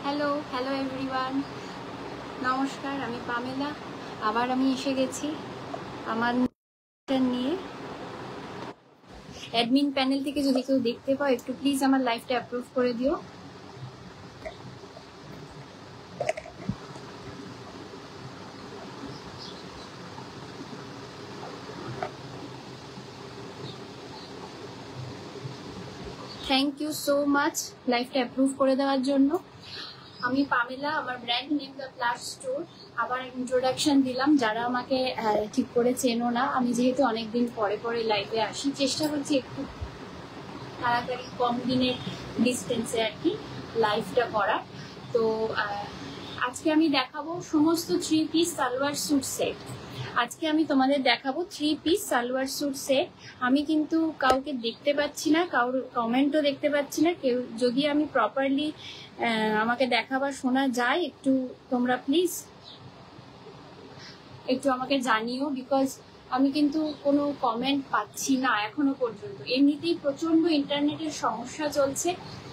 Hello hello everyone, নমস্কার। আমি Pamela, আবার আমি এসে গেছি আমার নিয়ে। অ্যাডমিন প্যানেল থেকে যদি কেউ দেখতে পাও, একটু প্লিজ আমার লাইভটা অ্যাপ্রুভ করে দিও। থ্যাংক ইউ সো মাচ লাইভটা অ্যাপ্রুভ করে দেওয়ার জন্য। আমি পামেলা, আমার brand name the plus store. আবার ইন্ট্রোডাকশন দিলাম, যারা আমাকে ঠিক করে চেনো না। আমি যেহেতু অনেকদিন পরে পরে লাইভে আসি, চেষ্টা করছি একটু তাড়াতাড়ি কম দিনের ডিস্টেন্সে আর কি লাইভটা করার। তো আজকে আমি দেখাবো সমস্ত 3 পিস সালোয়ার স্যুট সেট। আজকে আমি তোমাদের দেখাবো 3 পিস সালোয়ার স্যুট সেট। আমি কিন্তু কাউকে দেখতে পাচ্ছি না, কারোর কমেন্টও দেখতে পাচ্ছি না। কেউ যদি আমি প্রপারলি আমাকে দেখাবার শোনা যায়, একটু তোমরা প্লিজ একটু আমাকে জানিও, বিকজ আমি কিন্তু কোনো কমেন্ট পাচ্ছি না এখনো পর্যন্ত। এমনিতেই প্রচন্ড ইন্টারনেটের সমস্যা চলছে,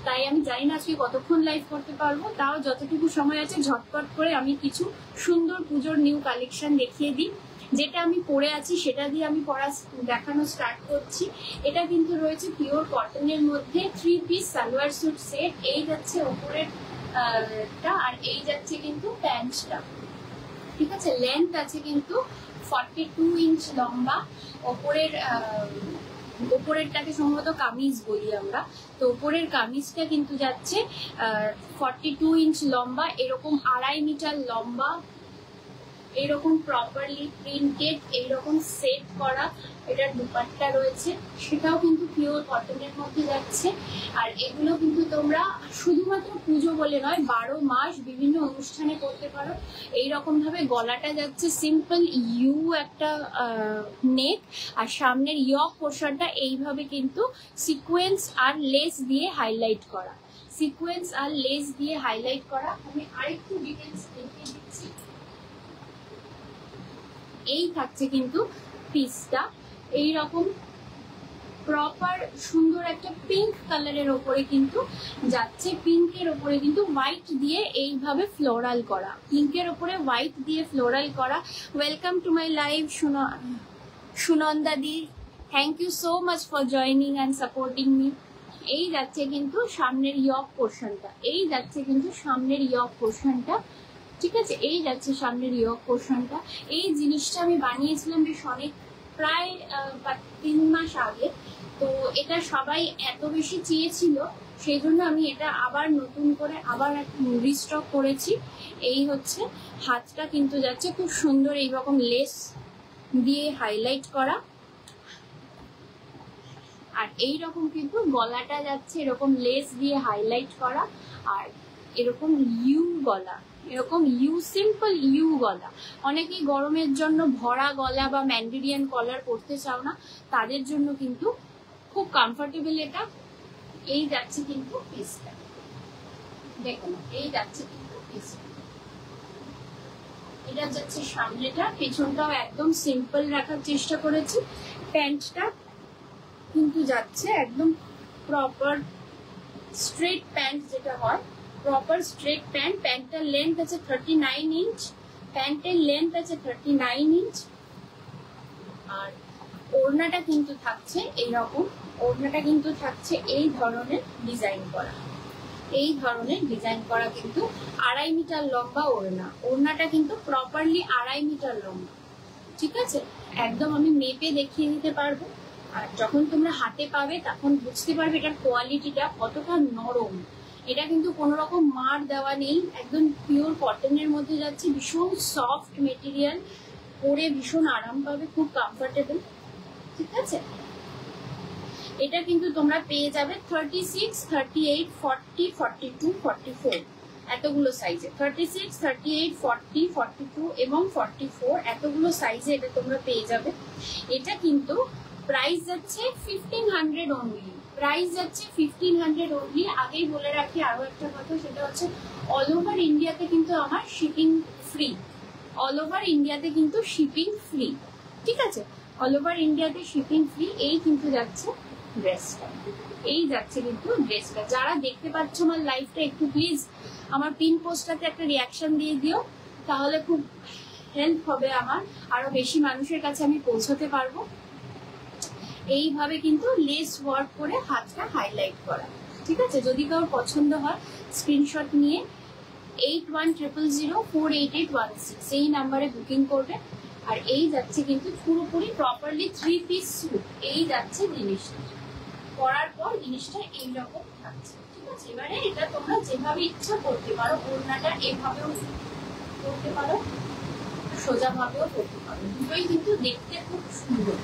তাই আমি জানি না আজকে কতক্ষণ লাইভ করতে পারবো। তাও যতটুকু সময় আছে ঝটপট করে আমি কিছু সুন্দর পুজোর নিউ কালেকশন দেখিয়ে দিই। যেটা আমি পরে আছি সেটা দিয়ে আমি দেখানো স্টার্ট করছি। এটা কিন্তু রয়েছে পিওর কটনের মধ্যে 3 পিস সালোয়ার স্যুট সেট। এই যাচ্ছে ওপরের আর এই যাচ্ছে কিন্তু প্যান্টটা, ঠিক আছে। লেন্থ আছে কিন্তু 42 ইঞ্চ লম্বা। ওপরেরটাকে সম্ভবত কামিজ বলি আমরা। তো ওপরের কামিজটা কিন্তু যাচ্ছে 42 ইঞ্চ লম্বা, এরকম 2.5 মিটার লম্বা, এরকম প্রপারলি প্রিন্টেড, এইরকম সেট করা। এটার দুপাট্টা রয়েছে, সেটাও কিন্তু পিওর কটনের মধ্যে যাচ্ছে। আর এগুলো কিন্তু তোমরা শুধুমাত্র পুজো বলে নয়, 12 মাস বিভিন্ন অনুষ্ঠানে করতে পারো। এইরকম ভাবে গলাটা যাচ্ছে সিম্পল ইউ একটা নেক, আর সামনের ইয়ক পোর্শনটা এইভাবে কিন্তু সিকোয়েন্স আর লেস দিয়ে হাইলাইট করা। সিকোয়েন্স আর লেস দিয়ে হাইলাইট করা। আমি আরেকটু ডিটেলস দেখিয়ে দিচ্ছি। এই থাকছে কিন্তু পিসটা, এইরকম প্রপার সুন্দর একটা পিঙ্ক কালারের ওপরে কিন্তু যাচ্ছে। পিঙ্কের ওপরে কিন্তু হোয়াইট দিয়ে এইভাবে ফ্লোরাল করা, পিঙ্কের ওপরে হোয়াইট দিয়ে ফ্লোরাল করা। Welcome to my live Sunanda di, thank you so much for joining and supporting me. এই যাচ্ছে কিন্তু সামনের ইয়ক পোর্শনটা, এই যাচ্ছে কিন্তু সামনের ইয়ক পোর্শনটা, ঠিক আছে। এই যাচ্ছে সামনের ইয়ক পোর্শনটা। এই জিনিসটা আমি বানিয়েছিলাম বেশ অনেক, প্রায় 3 মাস আগে। তো এটা সবাই এত বেশি চেয়েছিল, সেই জন্য আমি এটা আবার নতুন করে আবার রিস্টক করেছি। এই হচ্ছে হাতটা কিন্তু যাচ্ছে খুব সুন্দর এইরকম লেস দিয়ে হাইলাইট করা, আর এইরকম কিন্তু গলাটা যাচ্ছে এরকম লেস দিয়ে হাইলাইট করা, আর এরকম ইউ গলা, এরকম ইউ সিম্পল ইউ গলা। অনেকেই গরমের জন্য ভরা গলা বা ম্যান্ডেরিয়ান কলার পরতে চাও না, তাদের জন্য কিন্তু খুব কমফোর্টেবল এটা। এই যাচ্ছে কিন্তু পিসটা, দেখুন এই যাচ্ছে কিন্তু পিসটা। এটা যাচ্ছে সামনেটা, পেছনটাও একদম সিম্পল রাখার চেষ্টা করেছি। প্যান্টটা কিন্তু যাচ্ছে একদম প্রপার স্ট্রেট প্যান্ট, যেটা হয় প্রপার স্ট্রেট প্যান্ট। প্যান্টের লেন্থ আছে 39 ইঞ্চ, প্যান্টের লেন্থ আছে 39 ইঞ্চ। আর ওড়নাটা কিন্তু থাকছে এইরকম, ওড়নাটা কিন্তু থাকছে এই ধরনের ডিজাইন করা, এই ধরনের ডিজাইন করা কিন্তু 2.5 মিটার লম্বা ওড়না। ওড়নাটা কিন্তু প্রপারলি 2.5 মিটার লম্বা, ঠিক আছে। একদম আমি মেপে দেখিয়ে দিতে পারবো, আর যখন তোমরা হাতে পাবে তখন বুঝতে পারবে এটার কোয়ালিটিটা কতটা নরম। এটা কিন্তু কোনো রকম মার দেওয়া নেই, একদম পিওর কটনের মধ্যে যাচ্ছে, ভীষণ সফট মেটেরিয়াল, পরে ভীষণ আরাম পাবে, খুব কমফোর্টেবল, ঠিক আছে। এটা কিন্তু তোমরা পেয়ে যাবে 36, 38, 40, 42, 44 এতগুলো সাইজে। 36, 38, 40, 42 এবং 44 এতগুলো সাইজে এটা তোমরা পেয়ে যাবে। এটা কিন্তু প্রাইস যাচ্ছে 1500 অনলি, প্রাইস যাচ্ছে 1500 অনলি। আগেই বলে রাখি আরো একটা কথা, সেটা হচ্ছে অল ওভার ইন্ডিয়াতে কিন্তু আমার শিপিং ফ্রি, অল ওভার ইন্ডিয়াতে কিন্তু শিপিং ফ্রি, ঠিক আছে। অল ওভার ইন্ডিয়াতে শিপিং ফ্রি। এই কিন্তু যাচ্ছে ড্রেসটা, এই যাচ্ছে কিন্তু ড্রেসটা। যারা দেখতে পাচ্ছ আমার লাইভটা, একটু প্লিজ আমার পিন পোস্টটাতে একটা রিয়াকশন দিয়ে দিও, তাহলে খুব হেল্প হবে আমার, আরো বেশি মানুষের কাছে আমি পৌঁছতে পারবো। এইভাবে কিন্তু লেস ওয়ার্ক করে হাতটা হাইলাইট করা, ঠিক আছে? যদি কারোর পছন্দ হয় স্ক্রিনশট নিয়ে 8100048816 এই নাম্বারে বুকিং করবে। আর এই যাচ্ছে কিন্তু পুরোপুরি প্রপারলি 3 পিস স্যুট। এই যাচ্ছে জিনিসটা, পরার পর জিনিসটা এইরকম থাকছে, ঠিক আছে? এবারে এটা তোমরা যেভাবে ইচ্ছা করতে পারো, ওড়নাটা এভাবেও করতে পারো, সোজা ভাবেও করতে পারো, দুটোই কিন্তু দেখতে খুব সুন্দর।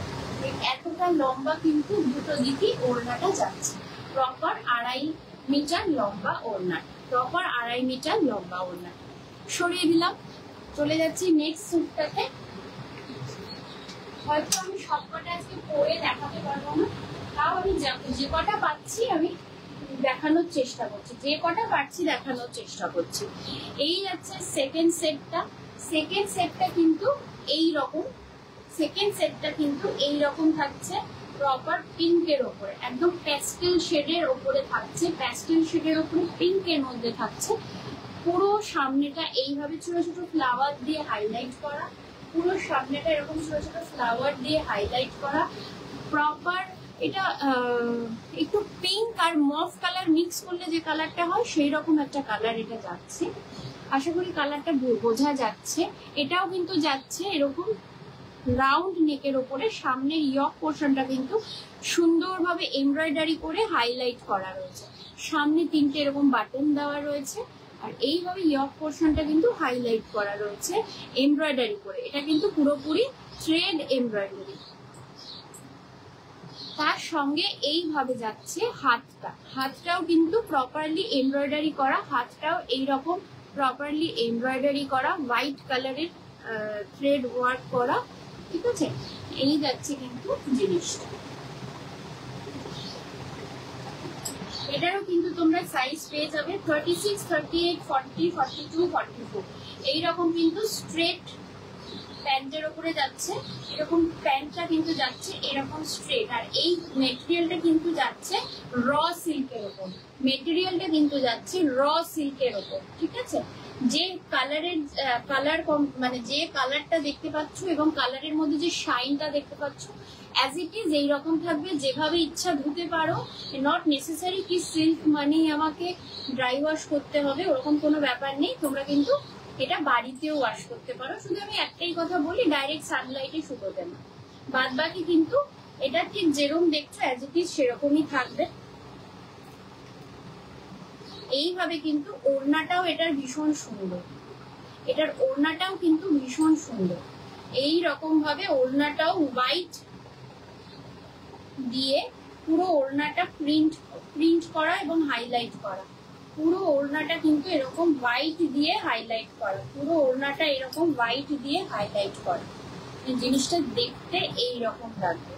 এতটা লম্বা কিন্তু দুটো দিকেই ওড়নাটা যাচ্ছে, প্রপার 2.5 মিটার লম্বা ওড়না, প্রপার 2.5 মিটার লম্বা ওড়না। সরিয়ে দিলাম, চলে যাচ্ছি নেক্সট স্যুটটাতে। হয়তো আমি সবকটা আজকে পরে দেখাতে পারবো না, তাও আমি যে কটা পাচ্ছি আমি দেখানোর চেষ্টা করছি, যে কটা পাচ্ছি দেখানোর চেষ্টা করছি। এই যাচ্ছে সেকেন্ড সেটটা। সেকেন্ড সেটটা কিন্তু এইরকম, সেকেন্ড সেটটা কিন্তু এইরকম থাকছে, প্রপার পিঙ্কের ওপরে, একদম প্যাস্টেল শেডের ওপরে থাকছে, প্যাস্টেল শেডের ওপরে পিঙ্কের মধ্যে থাকছে। পুরো সামনেটা এইভাবে ছোট ছোট ফ্লাওয়ার দিয়ে হাইলাইট করা, পুরো সামনেটা এরকম ছোট ছোট ফ্লাওয়ার দিয়ে হাইলাইট করা, প্রপার এটা একটু পিঙ্ক আর মভ কালার মিক্স করলে যে কালারটা হয় সেই রকম একটা কালার এটা যাচ্ছে। আশা করি কালারটা বোঝা যাচ্ছে। এটাও কিন্তু যাচ্ছে এরকম রাউন্ড নেকের ওপরে, সামনের ইয়ক পোর্শনটা কিন্তু সুন্দরভাবে এমব্রয়ডারি করে হাইলাইট করা রয়েছে, সামনে 3টে এরকম বাটন দেওয়া রয়েছে, আর এইভাবে ইয়ক পোর্শনটা কিন্তু হাইলাইট করা রয়েছে এমব্রয়ডারি করে। এটা কিন্তু পুরোপুরি থ্রেড এমব্রয়ডারি। তার সঙ্গে এইভাবে যাচ্ছে হাতটা, হাতটাও কিন্তু প্রপারলি এমব্রয়ডারি করা, হাতটাও এইরকম প্রপারলি এমব্রয়ডারি করা, হোয়াইট কালারের থ্রেড ওয়ার্ক করা, ঠিক আছে? এই যাচ্ছে কিন্তু জিনিসটা। এটারও কিন্তু তোমরা সাইজ পেয়ে যাবে 36, 38, 40, 42, 44 এইরকম কিন্তু স্ট্রেট প্যান্টের উপরে যাচ্ছে। এরকম প্যান্টটা কিন্তু যাচ্ছে এরকম স্ট্রেট, আর এই মেটেরিয়ালটা কিন্তু যাচ্ছে র সিল্কের উপর, মেটেরিয়ালটা কিন্তু যাচ্ছে র সিল্কের উপর, ঠিক আছে? যে কালারের মানে যে কালারটা দেখতে পাচ্ছ এবং কালারের মধ্যে যে শাইনটা দেখতে পাচ্ছ অ্যাজ ইট ইজ এইরকম থাকবে, যেভাবে ইচ্ছা ধুতে পারো। নট নেসেসারি কি সিল্ক মানেই আমাকে ড্রাই ওয়াশ করতে হবে, ওরকম কোনো ব্যাপার নেই। তোমরা কিন্তু এটা বাড়িতেও ওয়াশ করতে পারো। শুধু আমি একটাই কথা বলি, ডাইরেক্ট সানলাইটে শুকোতে না, বাদ বাকি কিন্তু এটা ঠিক যেরকম দেখছো অ্যাজ ইট ইজ সেরকমই থাকবে। এইভাবে কিন্তু ওড়নাটাও এটার ভীষণ সুন্দর, এটার ওড়নাটাও কিন্তু ভীষণ সুন্দর। এই রকম ভাবে ওড়নাটাও হোয়াইট দিয়ে পুরো ওড়নাটা প্রিন্ট করা এবং হাইলাইট করা, পুরো ওড়নাটা কিন্তু এরকম হোয়াইট দিয়ে হাইলাইট করা, পুরো ওড়নাটা এরকম হোয়াইট দিয়ে হাইলাইট করা। এই জিনিসটা দেখতে এইরকম লাগবে,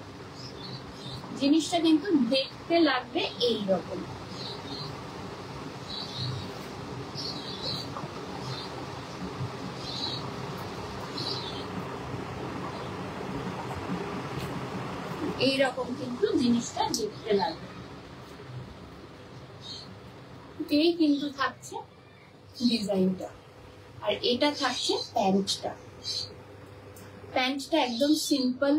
জিনিসটা কিন্তু দেখতে লাগবে এইরকম। এইরকম কিন্তু জিনিসটা দেখতে লাগবে। এই কিন্তু থাকছে ডিজাইনটা, আর এটা থাকছে প্যান্টটা। প্যান্টটা একদম সিম্পল,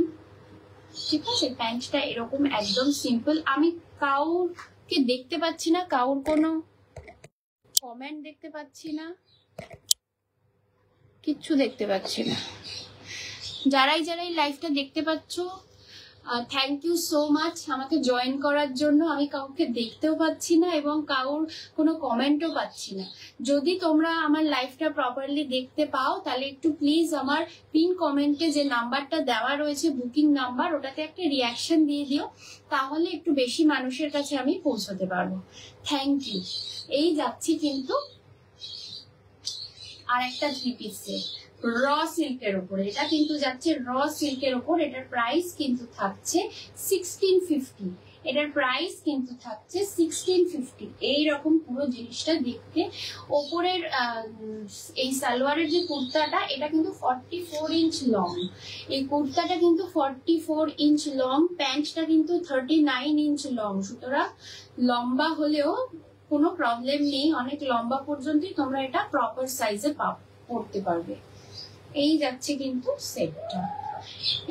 ঠিক আছে? প্যান্টটা এরকম একদম সিম্পল। আমি কাউকে দেখতে পাচ্ছি না, কাউর কোনো কমেন্ট দেখতে পাচ্ছি না, কিচ্ছু দেখতে পাচ্ছি না। যারাই লাইভটা দেখতে পাচ্ছ থ্যাংক ইউ সো মাচ আমাকে জয়েন করার জন্য। আমি কাউকে দেখতেও পাচ্ছি না এবং কারোর কোনো কমেন্টও পাচ্ছি না। যদি তোমরা আমার লাইভটা প্রপারলি দেখতে পাও তাহলে একটু প্লিজ আমার পিন কমেন্টে যে নাম্বারটা দেওয়া রয়েছে বুকিং নাম্বার, ওটাতে একটা রিয়াকশন দিয়ে দিও, তাহলে একটু বেশি মানুষের কাছে আমি পৌঁছতে পারবো। Thank you. এই যাচ্ছি কিন্তু আর একটা 3 পিস সেট র সিল্কের উপরে, এটা কিন্তু যাচ্ছে র সিল্কের উপর। এটার প্রাইস কিন্তু থাকছে 1650। এটার প্রাইস কিন্তু থাকছে 1650। এইরকম পুরো জিনিসটা দেখতে। ওপরের এই সালোয়ারের যে কুর্তাটা, এটা কিন্তু 44 ইঞ্চ লং। এই কুর্তাটা কিন্তু 44 ইঞ্চ লং, প্যান্টটা কিন্তু 39 ইঞ্চ লং। সুতরাং লম্বা হলেও কোনো প্রবলেম নেই, অনেক লম্বা পর্যন্তই তোমরা এটা প্রপার সাইজে পরতে পারবে। এই যাচ্ছে কিন্তু সেটটা।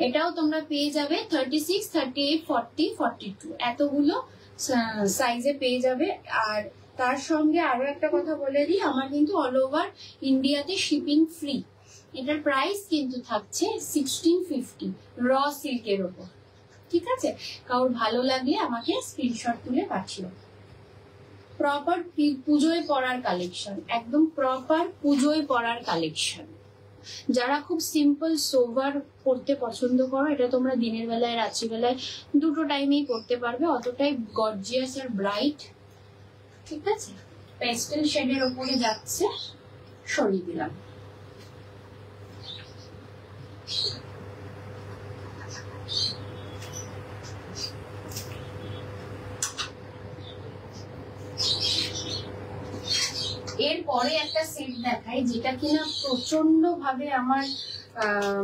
এটাও তোমরা পেয়ে যাবে 36, 38, 40, 42 এতগুলো সাইজে পেয়ে যাবে। আর তার সঙ্গে আরো একটা কথা বলে দিই, আমার কিন্তু অল ওভার ইন্ডিয়াতে শিপিং ফ্রি। এটার প্রাইস কিন্তু থাকছে 1650 র সিল্কের ওপর। ঠিক আছে, কারোর ভালো লাগলে আমাকে স্ক্রিনশট তুলে পাঠিও। প্রপার পুজোয় পরার কালেকশন, একদম প্রপার পুজোয় পরার কালেকশন। যারা খুব সিম্পল সোভার পড়তে পছন্দ করো, এটা তোমরা দিনের বেলায় রাত্রিবেলায় দুটো টাইমেই পড়তে পারবে, অতটাই গর্জিয়াস আর ব্রাইট। ঠিক আছে, পেস্টেল শেডের ওপরে যাচ্ছে, সরিয়ে দিলাম। এরপরে একটা সেট দেখাই, যেটা কিনা প্রচন্ড ভাবে আমার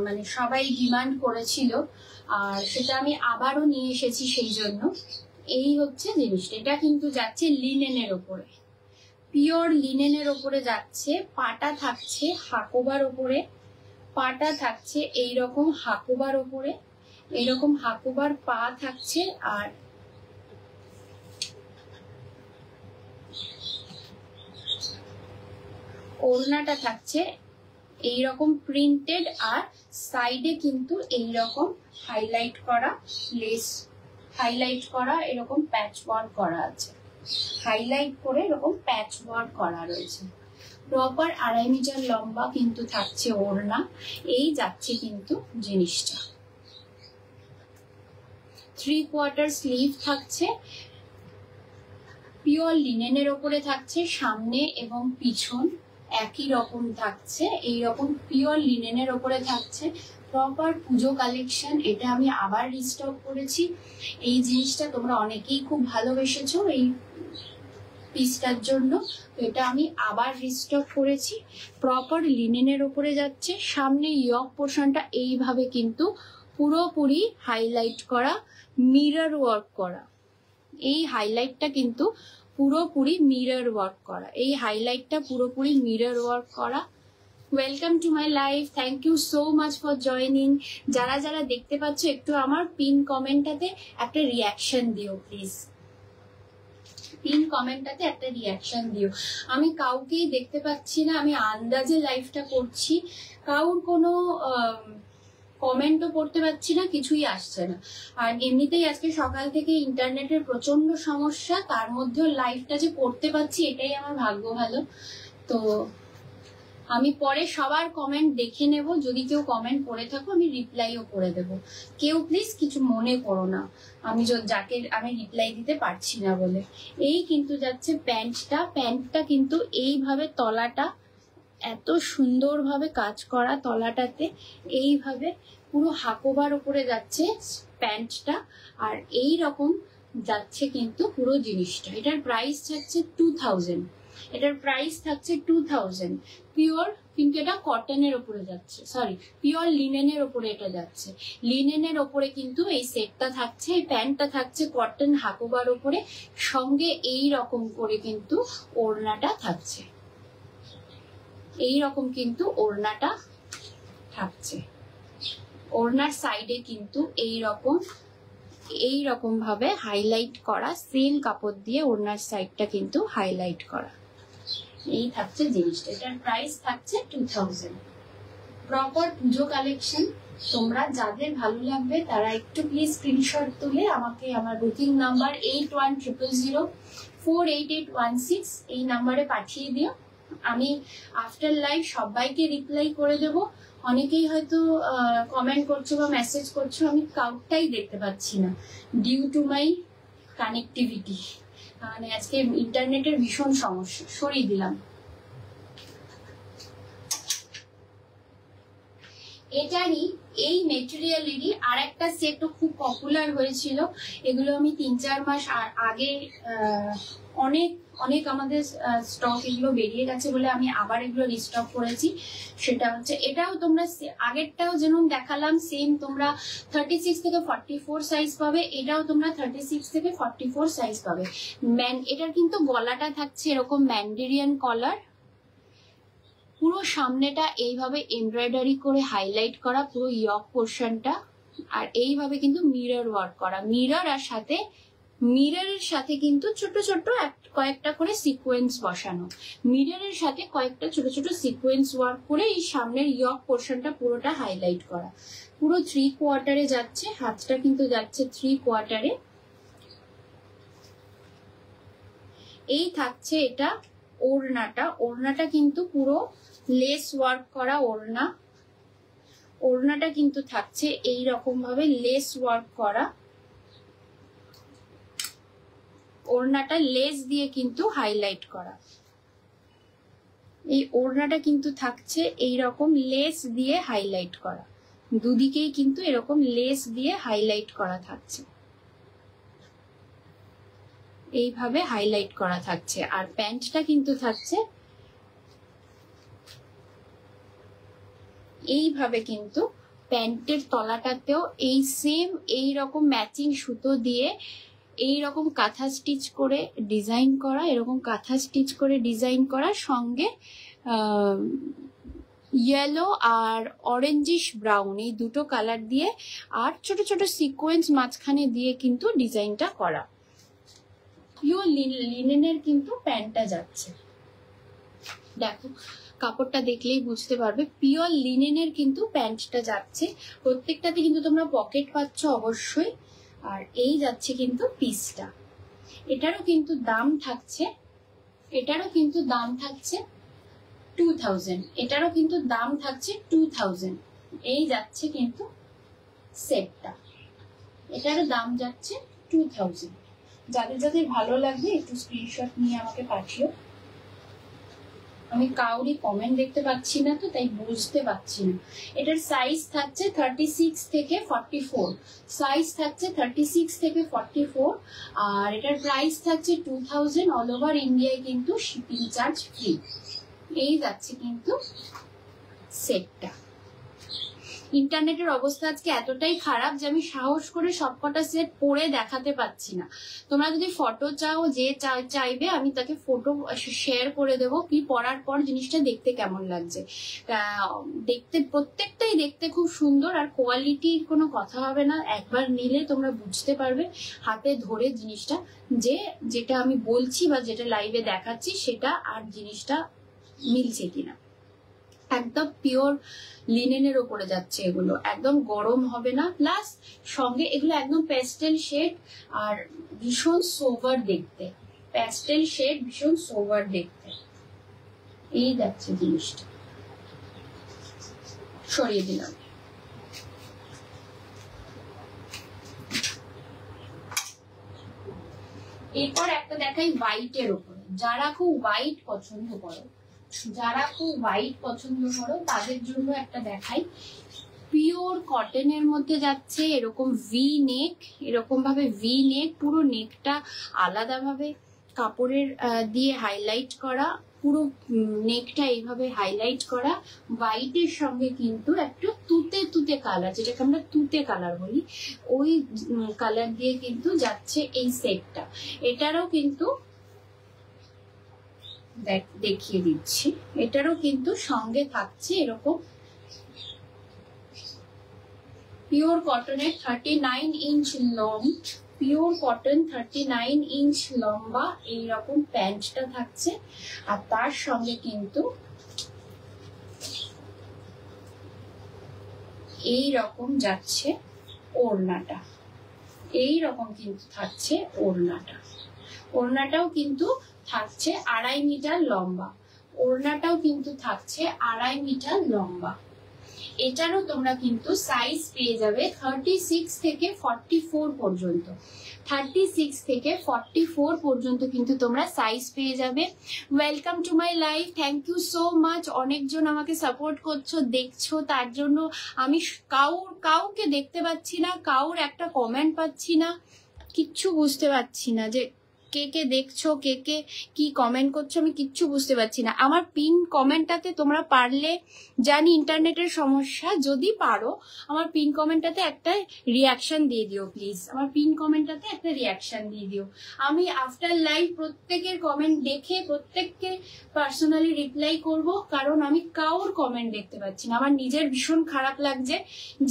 মানে সবাই ডিমান্ড করেছিল, আর সেটা আমি আবারও নিয়ে এসেছি সেই জন্য। এই হচ্ছে জিনিসটা, এটা কিন্তু যাচ্ছে লিনেনের ওপরে, পিওর লিনেনের ওপরে যাচ্ছে। পাটা থাকছে হাকোবার ওপরে, পাটা থাকছে এইরকম হাকোবার ওপরে, এইরকম হাকোবার পা থাকছে। আর ওড়নাটা থাকছে এইরকম প্রিন্টেড, আর সাইডে কিন্তু এইরকম হাইলাইট করা লেস, হাইলাইট করা এরকম প্যাচ ওয়ার্ক করা আছে, হাইলাইট করে এরকম প্যাচ ওয়ার্ক করা রয়েছে। প্রপার 2.5 মিটার লম্বা কিন্তু থাকছে ওড়না। এই যাচ্ছে কিন্তু জিনিসটা, 3/4 স্লিভ থাকছে, পিওর লিনেনের ওপরে থাকছে। সামনে এবং পিছন একই রকম থাকছে, এইরকম পিওর লিনেনের ওপরে থাকছে। প্রপার পুজো কালেকশন, এটা আমি আবার রিস্টক করেছি। এই জিনিসটা তোমরা অনেকেই খুব ভালোবেসেছো এই পিসটার জন্য, এটা আমি আবার রিস্টক করেছি। প্রপার লিনেনের ওপরে যাচ্ছে। সামনে ইয়ক পোর্শনটা এইভাবে কিন্তু পুরোপুরি হাইলাইট করা, মিরর ওয়ার্ক করা। এই হাইলাইটটা কিন্তু পুরোপুরি মিরর ওয়ার্ক করা, এই হাইলাইটটা পুরোপুরি মিরর ওয়ার্ক করা। Welcome to my life, thank you so much for joining. যারা যারা দেখতে পাচ্ছ, একটু আমার পিন কমেন্টটাতে একটা রিয়াকশন দিও প্লিজ, পিন কমেন্টটাতে একটা রিয়াকশন দিও। আমি কাউকেই দেখতে পাচ্ছি না, আমি আন্দাজে লাইভটা করছি, কাউর কোনো কমেন্টও পড়তে পারছি না, কিছুই আসছে না। আর এমনিতেই আজকে সকাল থেকে ইন্টারনেটের প্রচন্ড সমস্যা, তার মধ্যেও লাইভটা যে করতে পারছি এটাই আমার ভাগ্য ভালো। তো আমি পরে সবার কমেন্ট দেখে নেব, যদি কেউ কমেন্ট করে থাকো আমি রিপ্লাইও করে দেব। কেউ প্লিজ কিছু মনে করো না আমি যাকে আমি রিপ্লাই দিতে পারছি না বলে। এই কিন্তু যাচ্ছে প্যান্টটা, প্যান্টটা কিন্তু এইভাবে তলাটা এত সুন্দরভাবে কাজ করা, তলাটাতে এইভাবে পুরো হাকোবার উপরে যাচ্ছে প্যান্টটা, আর এই রকম যাচ্ছে কিন্তু পুরো জিনিসটা। এটার প্রাইস থাকছে 2000, এটার প্রাইস থাকছে 2000। পিওর, কিন্তু এটা কটনের ওপরে যাচ্ছে, সরি পিওর লিনেনের ওপরে এটা যাচ্ছে। লিনেনের ওপরে কিন্তু এই সেটটা থাকছে, এই প্যান্টটা থাকছে কটন হাকোবার ওপরে, সঙ্গে এই রকম করে কিন্তু ওড়নাটা থাকছে, এই রকম কিন্তু ওড়নাটা থাকছে। ওড়নার সাইডে কিন্তু এই রকম ভাবে হাইলাইট করা, সেম কাপড় দিয়ে ওড়নার সাইডটা কিন্তু হাইলাইট করা। এই থাকছে জিনিসটা, এটার প্রাইস থাকছে 2000। প্রপার পুজো কালেকশন। তোমরা যাদের ভালো লাগবে তারা একটু প্লিজ স্ক্রিনশট তুলে আমাকে আমার বুকিং নাম্বার 8100048816 এই নাম্বারে পাঠিয়ে দিও। আমি আফটার লাইভ সবাইকে রিপ্লাই করে দেব। অনেকেই হয়তো কমেন্ট করছো বা মেসেজ করছো, আমি কাউটাই দেখতে পাচ্ছি না ডিউ টু মাই কানেক্টিভিটি, মানে আজকে ইন্টারনেটের ভীষণ সমস্যা। সরিয়ে দিলাম। এটারই এই মেটেরিয়ালেরই আর একটা সেটও খুব পপুলার হয়েছিল। এগুলো আমি 3-4 মাস আগে অনেক অনেক আমাদের স্টক এগুলো বেরিয়ে গেছে বলে আমি আবার এগুলো রিস্টক করেছি। সেটা হচ্ছে এটাও তোমরা আগেরটাও যেমন দেখালাম সেম তোমরা 36 থেকে 44 সাইজ পাবে, এটাও তোমরা 36 থেকে 44 সাইজ পাবে। এটার কিন্তু গলাটা থাকছে এরকম ম্যান্ডেরিয়ান কলার, পুরো সামনেটা এইভাবে এমব্রয়ডারি করে হাইলাইট করা পুরো ইয়ক পোর্শনটা, আর এইভাবে কিন্তু মিরর ওয়ার্ক করা, মিররের সাথে কিন্তু ছোট ছোট কয়েকটা করে সিকোয়েন্স বসানো, মিররের সাথে কয়েকটা ছোট ছোট সিকোয়েন্স ওয়ার্ক করে এই সামনের ইয়ক পোর্শনটা পুরোটা হাইলাইট করা। পুরো 3 কোয়ার্টারে যাচ্ছে, হাতটা কিন্তু যাচ্ছে 3 কোয়ার্টারে। এই থাকছে এটা ওড়নাটা কিন্তু পুরো লেস ওয়ার্ক করা ওড়নাটা কিন্তু থাকছে এই রকম ভাবে লেস ওয়ার্ক করা, ওড়নাটা লেস দিয়ে কিন্তু হাইলাইট করা। এই ওড়নাটা কিন্তু থাকছে এই রকম লেস দিয়ে হাইলাইট করা, দুদিকেই কিন্তু এরকম লেস দিয়ে হাইলাইট করা থাকছে, এইভাবে হাইলাইট করা থাকছে। আর প্যান্টটা কিন্তু থাকছে এইভাবে, কিন্তু প্যান্টের তলাটাতেও এই সেম এই রকম ম্যাচিং সুতো দিয়ে এই রকম কাঁথা স্টিচ করে ডিজাইন করা, এরকম কাঁথা স্টিচ করে ডিজাইন করা, সঙ্গে ইয়েলো আর অরেঞ্জিশ ব্রাউন এই দুটো কালার দিয়ে আর ছোট ছোট সিকোয়েন্স মাঝখানে দিয়ে কিন্তু ডিজাইনটা করা। পিওর লিনেনের কিন্তু প্যান্টটা যাচ্ছে, দেখো কাপড়টা দেখলেই বুঝতে পারবে পিওর লিনেনের কিন্তু প্যান্টটা যাচ্ছে। প্রত্যেকটাতে কিন্তু তোমরা পকেট পাচ্ছ অবশ্যই। আর এই যাচ্ছে কিন্তু পিসটা, এটারও কিন্তু দাম থাকছে 2000, এটারও কিন্তু দাম থাকছে 2000। এই যাচ্ছে কিন্তু সেটটা, এটারও দাম যাচ্ছে 2000। যাদের যাদের ভালো লাগবে একটু স্ক্রিনশট নিয়ে আমাকে পাঠিও। আমি কাউরি কমেন্ট দেখতে পাচ্ছি না তো তাই বুঝতে পারছি না। এটার সাইজ থাকছে 36 থেকে 44, সাইজ থাকছে 36 থেকে 44, আর এটার প্রাইস থাকছে 2000। অল ওভার ইন্ডিয়ায় কিন্তু শিপিং চার্জ ফ্রি। এই যাচ্ছে কিন্তু সেটটা। ইন্টারনেটের অবস্থা আজকে এতটাই খারাপ যে আমি সাহস করে সবকটা সেট পরে দেখাতে পাচ্ছি না। তোমরা যদি ফটো চাও, যে চাইবে আমি তাকে ফটো শেয়ার করে দেবো কি পরার পর জিনিসটা দেখতে কেমন লাগছে। দেখতে প্রত্যেকটাই দেখতে খুব সুন্দর, আর কোয়ালিটির কোনো কথা হবে না, একবার নিলে তোমরা বুঝতে পারবে হাতে ধরে জিনিসটা যে যেটা আমি বলছি বা যেটা লাইভে দেখাচ্ছি সেটা আর জিনিসটা মিলছে কিনা। একদম পিওর লিনেনের ওপরে যাচ্ছে এগুলো, একদম গরম হবে না, প্লাস সঙ্গে এগুলো একদম প্যাস্টেল শেড আর ভীষণ সোভার দেখতে, প্যাস্টেল শেড ভীষণ সোভার দেখতে। এই যাচ্ছে জিনিসটা, সরিয়ে দিলাম। এরপর একটা দেখাই হোয়াইটের ওপরে। যারা খুব হোয়াইট পছন্দ করো তাদের জন্য একটা দেখাই। পিওর কটনের মধ্যে যাচ্ছে, এরকম ভি নেক, এরকম ভাবে ভি নেক, পুরো নেকটা আলাদা ভাবে কাপড়ের দিয়ে হাইলাইট করা, পুরো নেকটা এইভাবে হাইলাইট করা। হোয়াইটের সঙ্গে কিন্তু একটা তুতে কালার, যেটাকে আমরা তুতে কালার বলি, ওই কালার দিয়ে কিন্তু যাচ্ছে এই সেটটা। এটারও কিন্তু দেখিয়ে দিচ্ছি, এটারও কিন্তু সঙ্গে থাকছে এরকম পিওর কটনের 39 inch long, pure cotton 39 inch লম্বা এইরকম প্যান্টটা থাকছে। আর তার সঙ্গে কিন্তু এই রকম যাচ্ছে ওড়নাটা, এই রকম কিন্তু থাকছে ওড়নাটা। ওড়নাটাও কিন্তু থাকছে 2.5 মিটার লম্বা, ওড়নাটাও কিন্তু থাকছে 2.5 মিটার লম্বা। এটারও তোমরা কিন্তু সাইজ পেয়ে যাবে 36 থেকে 44 পর্যন্ত। 36 থেকে 44 পর্যন্ত কিন্তু তোমরা সাইজ পেয়ে যাবে। Welcome to my life, thank you so much. অনেকজন আমাকে সাপোর্ট করছো, দেখছো, তার জন্য আমি কাউকে দেখতে পাচ্ছি না, কাউর একটা কমেন্ট পাচ্ছি না, কিচ্ছু বুঝতে পারছি না যে কে কে দেখছো, কে কে কি কমেন্ট করছো, আমি কিচ্ছু বুঝতে পারছি না। আমার পিন কমেন্টটাতে তোমরা পারলে, জানি ইন্টারনেটের সমস্যা, যদি পারো আমার পিন কমেন্টটাতে একটা রিয়াকশন দিয়ে দিও প্লিজ। আমার পিন কমেন্টটাতে একটা রিয়াকশন দিয়ে দিও। আমি আফটার লাইভ প্রত্যেকের কমেন্ট দেখে প্রত্যেককে পার্সোনালি রিপ্লাই করব, কারণ আমি কাউর কমেন্ট দেখতে পাচ্ছি না। আমার নিজের ভীষণ খারাপ লাগছে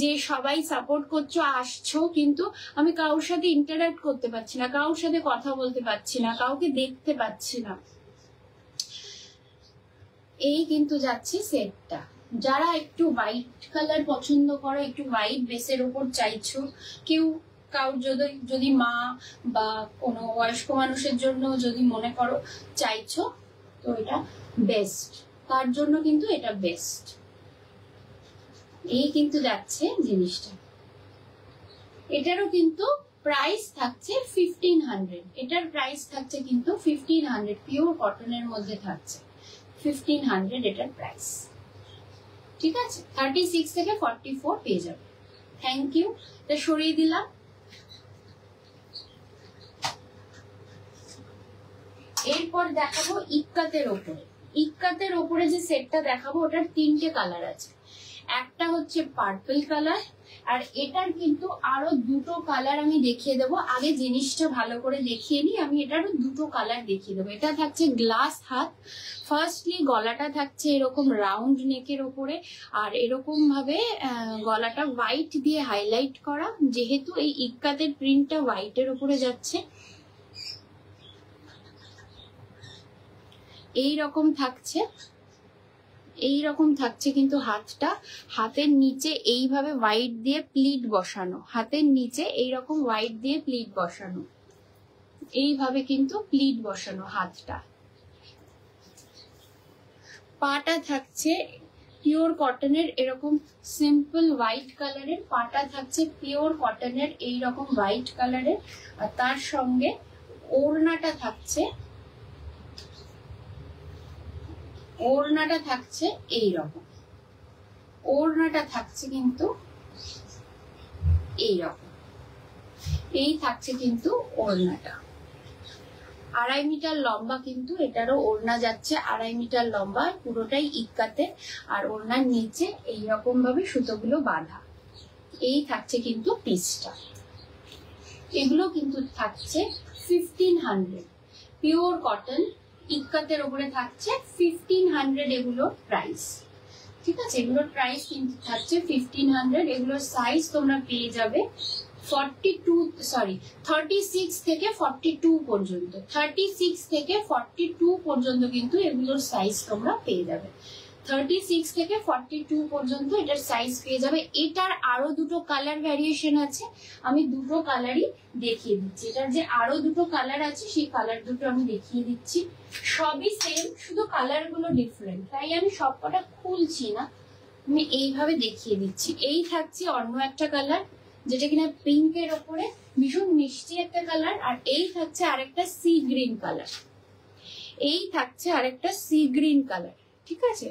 যে সবাই সাপোর্ট করছো, আসছো, কিন্তু আমি কারোর সাথে ইন্টারঅ্যাক্ট করতে পারছি না, কারোর সাথে কথা বলতে পারছি না, কাউকে দেখতে পাচ্ছি না। এই কিন্তু যাচ্ছে সেটটা। যারা একটু হোয়াইট কালার পছন্দ করো, একটু হোয়াইট বেসের উপর চাইছো, কারোর যদি মা বা কোনো বয়স্ক মানুষের জন্য যদি মনে করো চাইছো, তো এটা বেস্ট, তার জন্য কিন্তু এটা বেস্ট। এই কিন্তু যাচ্ছে জিনিসটা। এটারও কিন্তু প্রাইস থাকছে 1500। এটার প্রাইস থাকছে কিন্তু 1500, পিওর কটনের মধ্যে থাকছে 1500 এটার প্রাইস। ঠিক আছে, 36 থেকে 44 পেয়ে যাবে। Thank you. এটা সরিয়ে দিলাম। এরপর দেখাবো ইক্কাতের ওপরে। ইক্কাতের ওপরে যে সেটটা দেখাবো ওটার 3টে কালার আছে। একটা হচ্ছে পার্পল কালার, আর এটার কিন্তু আরো 2টো কালার আমি দেখিয়ে দেবো। আগে জিনিসটা ভালো করে দেখিয়ে নিই। আমি এটারও 2টো কালার দেখিয়ে দেবো। এটা থাকছে গ্লাস হাত। ফার্স্টলি গলাটা থাকছে এরকম রাউন্ড নেকের ওপরে, আর এরকম ভাবে গলাটা হোয়াইট দিয়ে হাইলাইট করা, যেহেতু এই ইক্কাতের প্রিন্টটা হোয়াইটের ওপরে যাচ্ছে। এই রকম থাকছে কিন্তু হাতটা। হাতের নিচে এইভাবে হোয়াইট দিয়ে প্লিট বসানো, হাতের নিচে এইরকম হোয়াইট দিয়ে প্লিট বসানো, এইভাবে কিন্তু প্লিট বসানো হাতটা। পাটা থাকছে পিওর কটনের এরকম সিম্পল হোয়াইট কালারের, পাটা থাকছে পিওর কটনের এইরকম হোয়াইট কালারের, আর তার সঙ্গে ওড়নাটা থাকছে এইরকম। ওড়নাটা থাকছে কিন্তু এইরকম। এই থাকছে কিন্তু ওড়নাটা 2.5 মিটার লম্বা, কিন্তু এটারও ওড়না যাচ্ছে 2.5 মিটার লম্বা, পুরোটাই ইক্কাতে। আর ওড়নার নিচে এইরকম ভাবে সুতোগুলো বাঁধা। এই থাকছে কিন্তু পিসটা। এগুলো কিন্তু থাকছে 1500, পিওর কটন ইক্কাতের উপরে থাকছে 1500 এগুলোর প্রাইস। ঠিক আছে, এগুলোর প্রাইস কিন্তু থাকছে 1500। এগুলোর সাইজ তোমরা পেয়ে যাবে 36 থেকে 42 পর্যন্ত। 36 থেকে 42 পর্যন্ত কিন্তু এগুলোর সাইজ তোমরা পেয়ে যাবে। 36 থেকে 42 পর্যন্ত এটার সাইজ পেয়ে যাবে। এটার আরো 2টো কালার ভ্যারিয়েশন আছে, আমি 2টো কালারই দেখিয়ে দিচ্ছি। এটার যে আরো 2টো কালার আছে সেই কালার 2টো আমি দেখিয়ে দিচ্ছি। সবই সেম, শুধু কালার গুলো ডিফারেন্ট, তাই আমি সবকটা খুলছি না, আমি এইভাবে দেখিয়ে দিচ্ছি। এই থাকছে অন্য একটা কালার, যেটা কিনা পিঙ্কের ওপরে ভীষণ মিষ্টি একটা কালার। আর এই থাকছে আরেকটা সি গ্রিন কালার। এই থাকছে আরেকটা সি গ্রিন কালার। ঠিক আছে,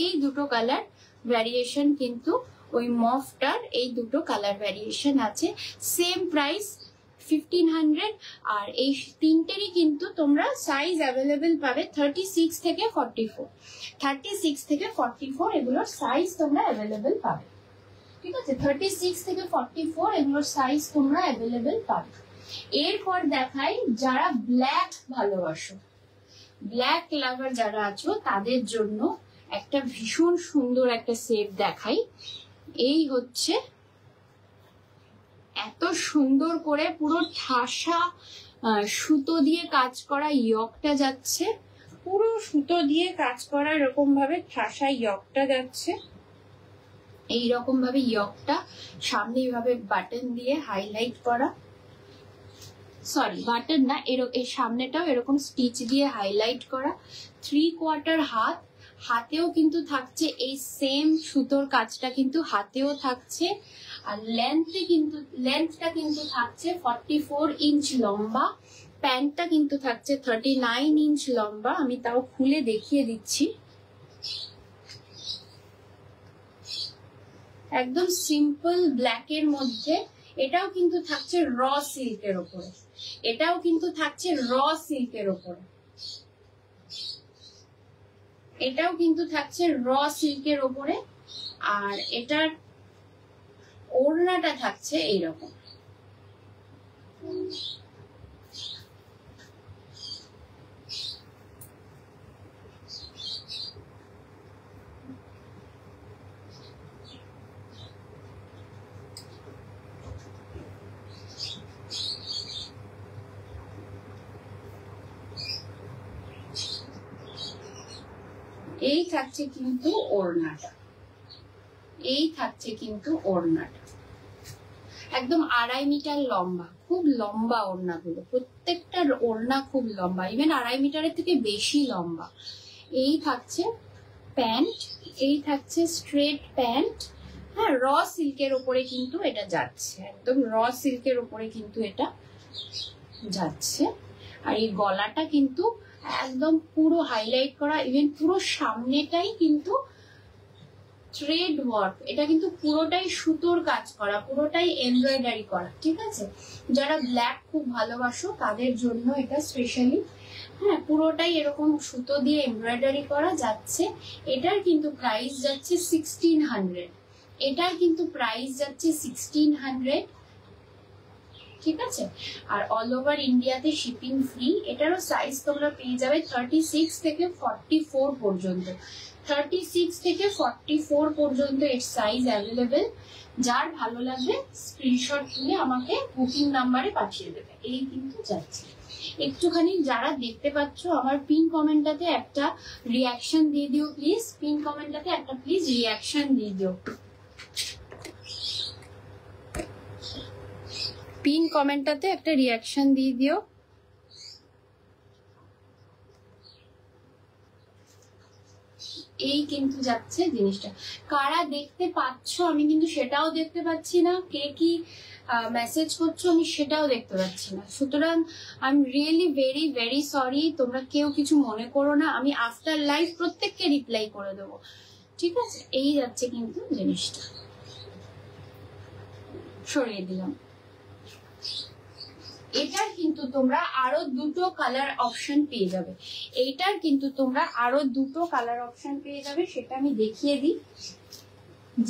এই 2টো কালার ভ্যারিয়েশন কিন্তু ওই মফটার এই 2টো কালার ভ্যারিয়েশন আছে। Same price 1500। আর এই 3টেরই কিন্তু তোমরা সাইজ অ্যাভেলেবেল পাবে 36 থেকে 44। 36 থেকে 44 এগুলোর সাইজ তোমরা অ্যাভেলেবেল পাবে। ঠিক আছে, 36 থেকে 44 এগুলোর সাইজ তোমরা অ্যাভেলেবেল পাবে। এরপর দেখাই যারা ব্ল্যাক ভালোবাসো, ব্ল্যাক লাভার যারা আছো তাদের জন্য একটা ভীষণ সুন্দর একটা সেট দেখাই। এই হচ্ছে এত সুন্দর করে পুরো ঠাসা সুতো দিয়ে কাজ করা ইয়কটা যাচ্ছে, পুরো সুতো দিয়ে কাজ করা এরকম ভাবে ঠাসা ইয়কটা যাচ্ছে। এইরকম ভাবে ইয়কটা সামনে এইভাবে বাটন দিয়ে হাইলাইট করা, সরি বাটন না, এর সামনেটাও এরকম স্টিচ দিয়ে হাইলাইট করা, 3/4 হাত, হাতেও কিন্তু থাকছে এই সেম সুতোর কাজটা, কিন্তু হাতেও থাকছে। আর লেন্থটা কিন্তু থাকছে 44 ইঞ্চ লম্বা, প্যান্টটা কিন্তু থাকছে 39 ইঞ্চ লম্বা। আমি তাও খুলে দেখিয়ে দিচ্ছি। একদম সিম্পল ব্ল্যাকের মধ্যে, এটাও কিন্তু থাকছে র সিল্কের ওপরে, এটাও কিন্তু থাকছে র সিল্কের ওপরে, এটাও কিন্তু থাকছে র সিল্কের ওপরে। আর এটার ওড়নাটা থাকছে এইরকম। এই থাকছে কিন্তু ওড়নাটা, এই থাকছে কিন্তু ওড়নাটা একদম 2.5 মিটার লম্বা, খুব লম্বা ওড়নাগুলো, প্রত্যেকটার ওড়না খুব লম্বা, ইভেন 2.5 মিটারের থেকে বেশি লম্বা। এই থাকছে প্যান্ট, এই থাকছে স্ট্রেট প্যান্ট। হ্যাঁ, র সিল্কের ওপরে কিন্তু এটা যাচ্ছে, একদম র সিল্কের ওপরে কিন্তু এটা যাচ্ছে। আর এই গলাটা কিন্তু একদম পুরো হাইলাইট করা, ইভেন পুরো সামনেটাই কিন্তু থ্রেড ওয়ার্ক, এটা কিন্তু পুরোটাই সুতোর কাজ করা, পুরোটাই এমব্রয়ডারি করা, ঠিক আছে। যারা ব্ল্যাক খুব ভালোবাসো তাদের জন্য এটা স্পেশালি। হ্যাঁ, পুরোটাই এরকম সুতো দিয়ে এমব্রয়ডারি করা যাচ্ছে। এটার কিন্তু প্রাইস যাচ্ছে 1600, এটার কিন্তু প্রাইস যাচ্ছে 1600, ঠিক আছে। আর অল ওভার ইন্ডিয়াতে শিপিং ফ্রি। এটারও সাইজ তোমরা পেয়ে যাবে 36 থেকে 44 পর্যন্ত, 36 থেকে 44 পর্যন্ত এর সাইজ অ্যাভেলেবেল। যার ভালো লাগবে স্ক্রিনশট তুলে আমাকে বুকিং নাম্বারে পাঠিয়ে দেবে। এই কিন্তু যাচ্ছে। একটুখানি যারা দেখতে পাচ্ছ আমার পিন কমেন্টটাতে একটা রিয়াকশন দিয়ে দিও প্লিজ, পিন কমেন্টটাতে একটা প্লিজ রিয়াকশন দিয়ে দিও, পিন কমেন্টটাতে একটা রিয়াকশন দিয়ে দিও। এই কিন্তু যাচ্ছে জিনিসটা। কারা দেখতে পাচ্ছ আমি কিন্তু সেটাও দেখতে পাচ্ছি না, কে কি মেসেজ করছো আমি সেটাও দেখতে পাচ্ছি না। সুতরাং I am really very very sorry, তোমরা কেউ কিছু মনে করো না, আমি আফটার লাইভ প্রত্যেককে রিপ্লাই করে দেবো, ঠিক আছে। এই যাচ্ছে কিন্তু জিনিসটা, সরিয়ে দিলাম। এটার কিন্তু তোমরা আরো দুটো কালার অপশন পেয়ে যাবে, এইটার কিন্তু তোমরা আরো দুটো কালার অপশন পেয়ে যাবে, সেটা আমি দেখিয়ে দিই।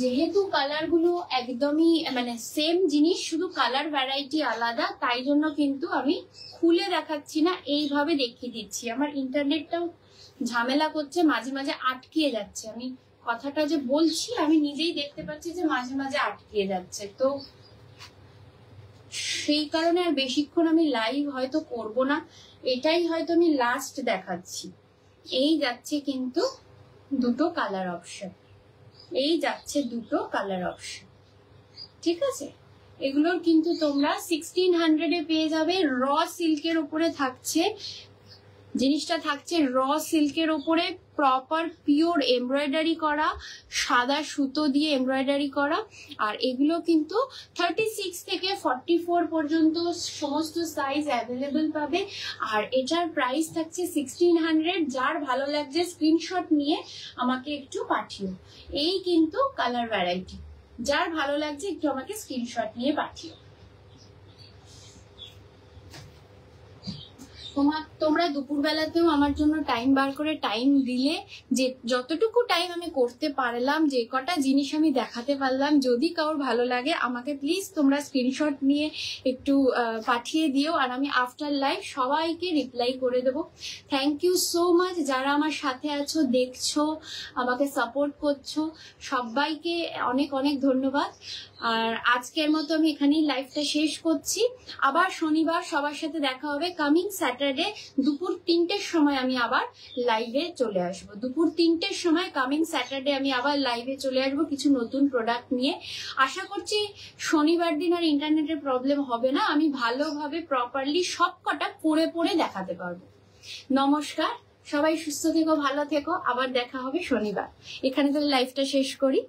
যেহেতু কালার গুলো একদমই মানে সেম জিনিস, শুধু কালার ভ্যারাইটি আলাদা, তাই জন্য কিন্তু আমি খুলে দেখাচ্ছি না, এইভাবে দেখিয়ে দিচ্ছি। আমার ইন্টারনেটটাও ঝামেলা করছে, মাঝে মাঝে আটকিয়ে যাচ্ছে, আমি কথাটা যে বলছি আমি নিজেই দেখতে পাচ্ছি যে মাঝে মাঝে আটকিয়ে যাচ্ছে, তো সেই কারণে আর বেশিক্ষণ আমি লাইভ হয়তো করব না, এটাই হয়তো আমি লাস্ট দেখাচ্ছি। এই যাচ্ছে কিন্তু দুটো কালার অপশন, এই যাচ্ছে দুটো কালার অপশন, ঠিক আছে। এগুলোর কিন্তু তোমরা 1600 পেয়ে যাবে। র সিল্কের উপরে থাকছে জিনিসটা, থাকছে র সিল্কের উপরে প্রপার পিওর এমব্রয়ডারি করা, সাদা সুতো দিয়ে এমব্রয়ডারি করা। আর এগুলো কিন্তু 36 থেকে 44 পর্যন্ত সমস্ত সাইজ অ্যাভেলেবেল পাবে। আর এটার প্রাইস থাকছে 1600। যার ভালো লাগছে স্ক্রিনশট নিয়ে আমাকে একটু পাঠিও। এই কিন্তু কালার ভ্যারাইটি, যার ভালো লাগছে একটু আমাকে স্ক্রিনশট নিয়ে পাঠিও। তোমরা দুপুরবেলাতেও আমার জন্য টাইম বার করে টাইম দিলে, যে যতটুকু টাইম আমি করতে পারলাম, যে কটা জিনিস আমি দেখাতে পারলাম, যদি কারোর ভালো লাগে আমাকে প্লিজ তোমরা স্ক্রিনশট নিয়ে একটু পাঠিয়ে দিও, আর আমি আফটার লাইভ সবাইকে রিপ্লাই করে দেবো। থ্যাংক ইউ সো মাচ যারা আমার সাথে আছো, দেখছো, আমাকে সাপোর্ট করছো, সবাইকে অনেক অনেক ধন্যবাদ। আর আজকের মতো আমি এখানেই লাইভটা শেষ করছি। আবার শনিবার সবার সাথে দেখা হবে, কামিং স্যাটারডে স্যাটারডে দুপুর 3টের সময় আমি আবার লাইভে চলে আসবো। দুপুর 3টের সময় কামিং স্যাটারডে আমি আবার লাইভে চলে আসবো কিছু নতুন প্রোডাক্ট নিয়ে। আশা করছি শনিবার দিন আর ইন্টারনেটের প্রবলেম হবে না, আমি ভালোভাবে প্রপারলি সব কটা পড়ে দেখাতে পারবো। নমস্কার, সবাই সুস্থ থেকো, ভালো থেকো, আবার দেখা হবে শনিবার। এখানে তাহলে লাইভটা শেষ করি।